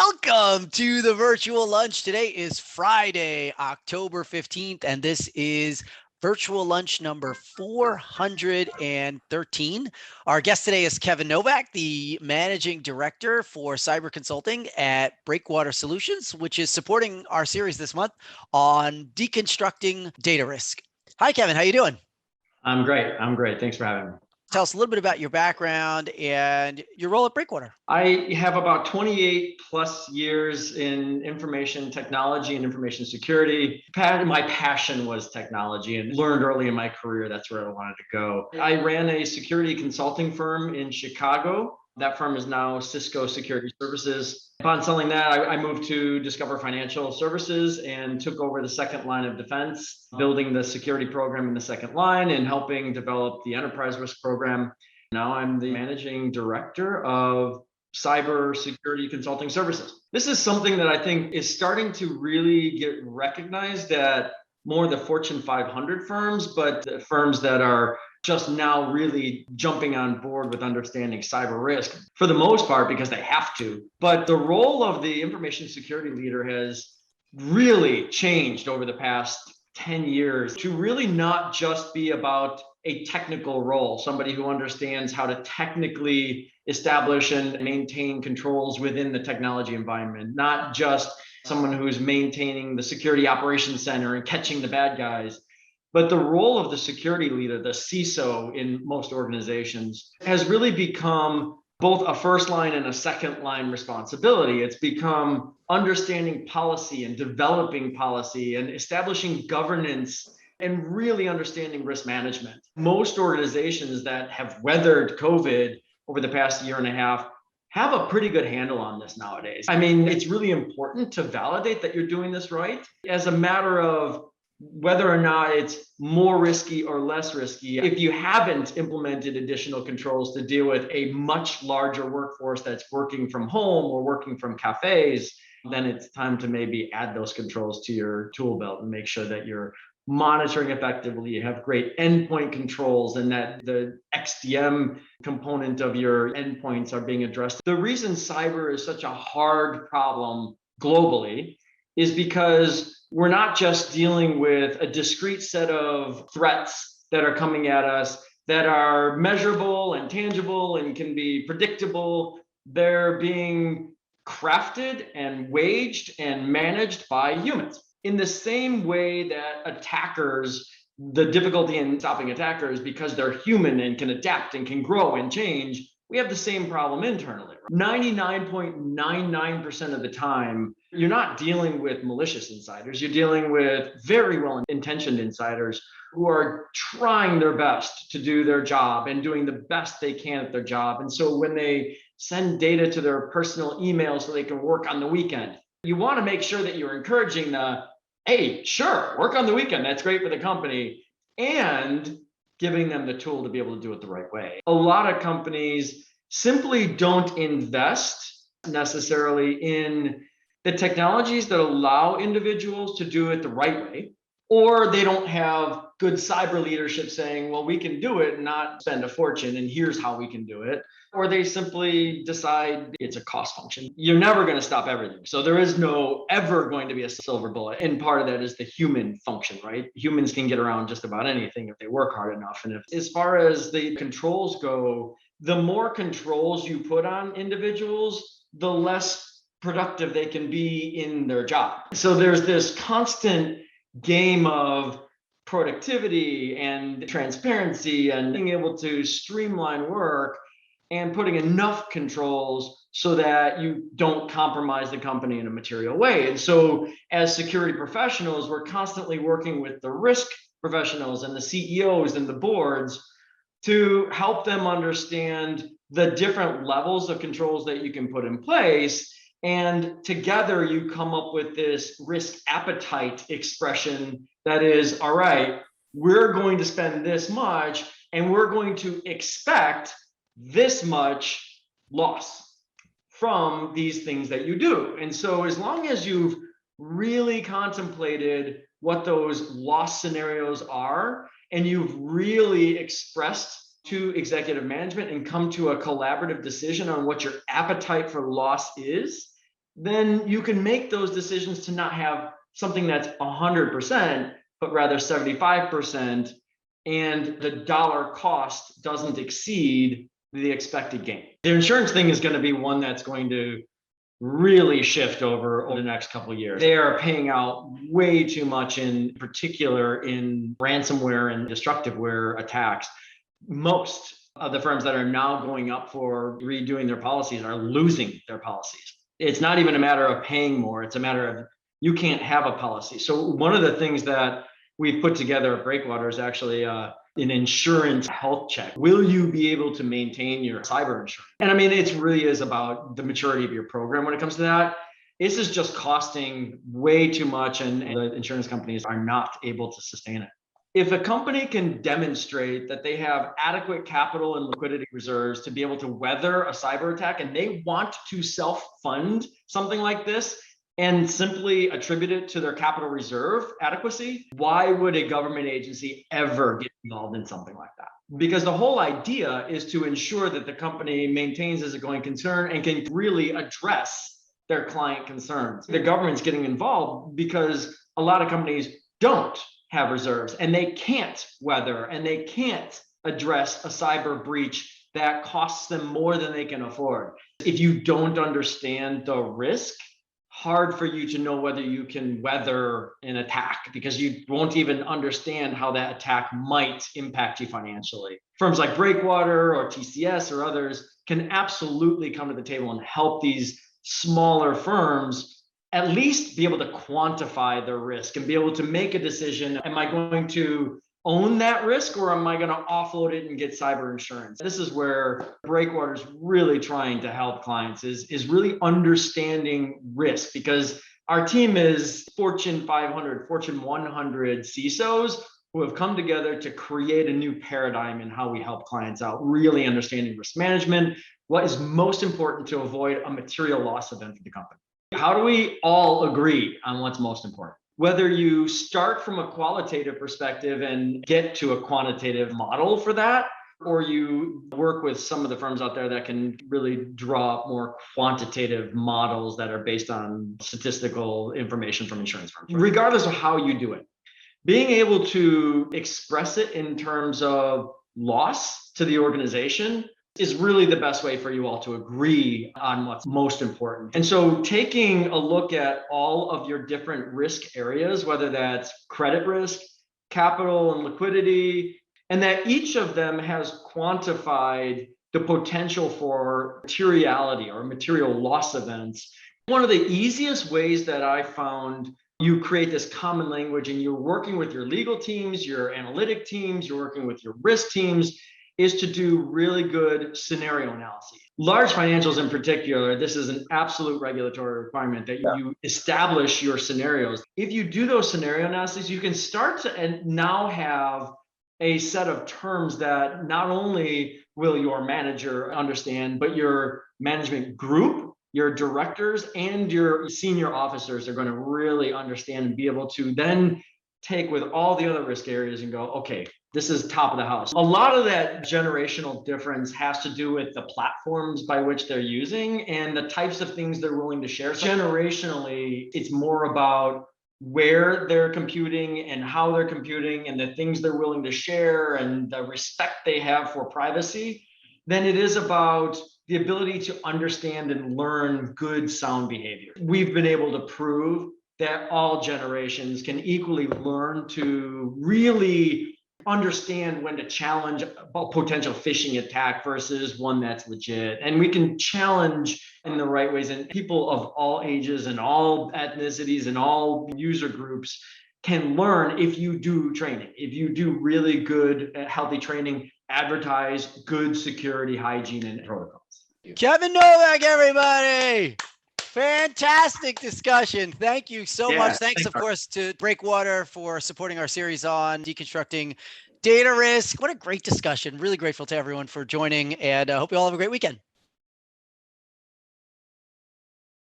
Welcome to the virtual lunch. Today is Friday, October 15th, and this is virtual lunch number 413. Our guest today is Kevin Novak, the managing director for cyber consulting at Breakwater Solutions, which is supporting our series this month on deconstructing data risk. Hi, Kevin. How you doing? I'm great. Thanks for having me. Tell us a little bit about your background and your role at Breakwater. I have about 28 plus years in information technology and information security. My passion was technology and learned early in my career that's where I wanted to go. I ran a security consulting firm in Chicago. That firm is now Cisco Security Services. Upon selling that, I moved to Discover Financial Services and took over the second line of defense, building the security program in the second line and helping develop the enterprise risk program. Now I'm the managing director of cyber security consulting services. This is something that I think is starting to really get recognized at more of the Fortune 500 firms, but the firms that are just now really jumping on board with understanding cyber risk for the most part because they have to. But the role of the information security leader has really changed over the past 10 years to really not just be about a technical role, somebody who understands how to technically establish and maintain controls within the technology environment, not just someone who's maintaining the security operations center and catching the bad guys. But the role of the security leader, the CISO in most organizations, has really become both a first line and a second line responsibility. It's become understanding policy and developing policy and establishing governance and really understanding risk management. Most organizations that have weathered COVID over the past year and a half have a pretty good handle on this nowadays. I mean, it's really important to validate that you're doing this right. As a matter of whether or not it's more risky or less risky, if you haven't implemented additional controls to deal with a much larger workforce that's working from home or working from cafes, then it's time to maybe add those controls to your tool belt and make sure that you're monitoring effectively, you have great endpoint controls, and that the XDM component of your endpoints are being addressed. The reason cyber is such a hard problem globally is because we're not just dealing with a discrete set of threats that are coming at us that are measurable and tangible and can be predictable. They're being crafted and waged and managed by humans. In the same way that attackers, the difficulty in stopping attackers because they're human and can adapt and can grow and change, we have the same problem internally. 99.99% of the time, you're not dealing with malicious insiders. You're dealing with very well-intentioned insiders who are trying their best to do their job and doing the best they can at their job. And so when they send data to their personal email so they can work on the weekend, you want to make sure that you're encouraging hey, sure, work on the weekend. That's great for the company. And giving them the tool to be able to do it the right way. A lot of companies simply don't invest necessarily in the technologies that allow individuals to do it the right way, or they don't have good cyber leadership saying, well, we can do it and not spend a fortune, and here's how we can do it. Or they simply decide it's a cost function. You're never going to stop everything. So there is no ever going to be a silver bullet. And part of that is the human function, right? Humans can get around just about anything if they work hard enough. And as far as the controls go, the more controls you put on individuals, the less productive they can be in their job. So there's this constant game of productivity and transparency and being able to streamline work and putting enough controls so that you don't compromise the company in a material way. And so as security professionals, we're constantly working with the risk professionals and the CEOs and the boards to help them understand the different levels of controls that you can put in place. And together you come up with this risk appetite expression that is, all right, we're going to spend this much and we're going to expect this much loss from these things that you do. And so as long as you've really contemplated what those loss scenarios are, and you've really expressed to executive management and come to a collaborative decision on what your appetite for loss is, then you can make those decisions to not have something that's 100%, but rather 75%, and the dollar cost doesn't exceed the expected gain. The insurance thing is going to be one that's going to really shift over the next couple of years. They are paying out way too much, in particular in ransomware and destructiveware attacks. Most of the firms that are now going up for redoing their policies are losing their policies. It's not even a matter of paying more. It's a matter of you can't have a policy. So one of the things that we've put together at Breakwater is actually an insurance health check. Will you be able to maintain your cyber insurance? And I mean, it really is about the maturity of your program when it comes to that. This is just costing way too much, and the insurance companies are not able to sustain it. If a company can demonstrate that they have adequate capital and liquidity reserves to be able to weather a cyber attack, and they want to self-fund something like this and simply attribute it to their capital reserve adequacy, why would a government agency ever get involved in something like that? Because the whole idea is to ensure that the company maintains as a going concern and can really address their client concerns. The government's getting involved because a lot of companies don't have reserves, and they can't weather and they can't address a cyber breach that costs them more than they can afford. If you don't understand the risk, hard for you to know whether you can weather an attack, because you won't even understand how that attack might impact you financially. Firms like Breakwater or TCS or others can absolutely come to the table and help these smaller firms at least be able to quantify the risk and be able to make a decision. Am I going to own that risk, or am I going to offload it and get cyber insurance? This is where Breakwater is really trying to help clients, is really understanding risk, because our team is Fortune 500, Fortune 100 CISOs who have come together to create a new paradigm in how we help clients out, really understanding risk management, what is most important to avoid a material loss event for the company. How do we all agree on what's most important? Whether you start from a qualitative perspective and get to a quantitative model for that, or you work with some of the firms out there that can really draw up more quantitative models that are based on statistical information from insurance firms. Regardless of how you do it, being able to express it in terms of loss to the organization is really the best way for you all to agree on what's most important. And so taking a look at all of your different risk areas, whether that's credit risk, capital and liquidity, and that each of them has quantified the potential for materiality or material loss events. One of the easiest ways that I found you create this common language, and you're working with your legal teams, your analytic teams, you're working with your risk teams, is to do really good scenario analysis. Large financials in particular, this is an absolute regulatory requirement that you establish your scenarios. If you do those scenario analyses, you can start to and now have a set of terms that not only will your manager understand, but your management group, your directors, and your senior officers are going to really understand and be able to then take with all the other risk areas and go, okay, this is top of the house. A lot of that generational difference has to do with the platforms by which they're using and the types of things they're willing to share. Generationally, it's more about where they're computing and how they're computing and the things they're willing to share and the respect they have for privacy than it is about the ability to understand and learn good sound behavior. We've been able to prove that all generations can equally learn to really understand when to challenge a potential phishing attack versus one that's legit. And we can challenge in the right ways. And people of all ages and all ethnicities and all user groups can learn if you do training, if you do really good, healthy training, advertise good security, hygiene, and protocols. Kevin Novak, everybody. Fantastic discussion. Thank you so much. Thanks, of course, to Breakwater for supporting our series on deconstructing data risk. What a great discussion. Really grateful to everyone for joining, and I hope you all have a great weekend.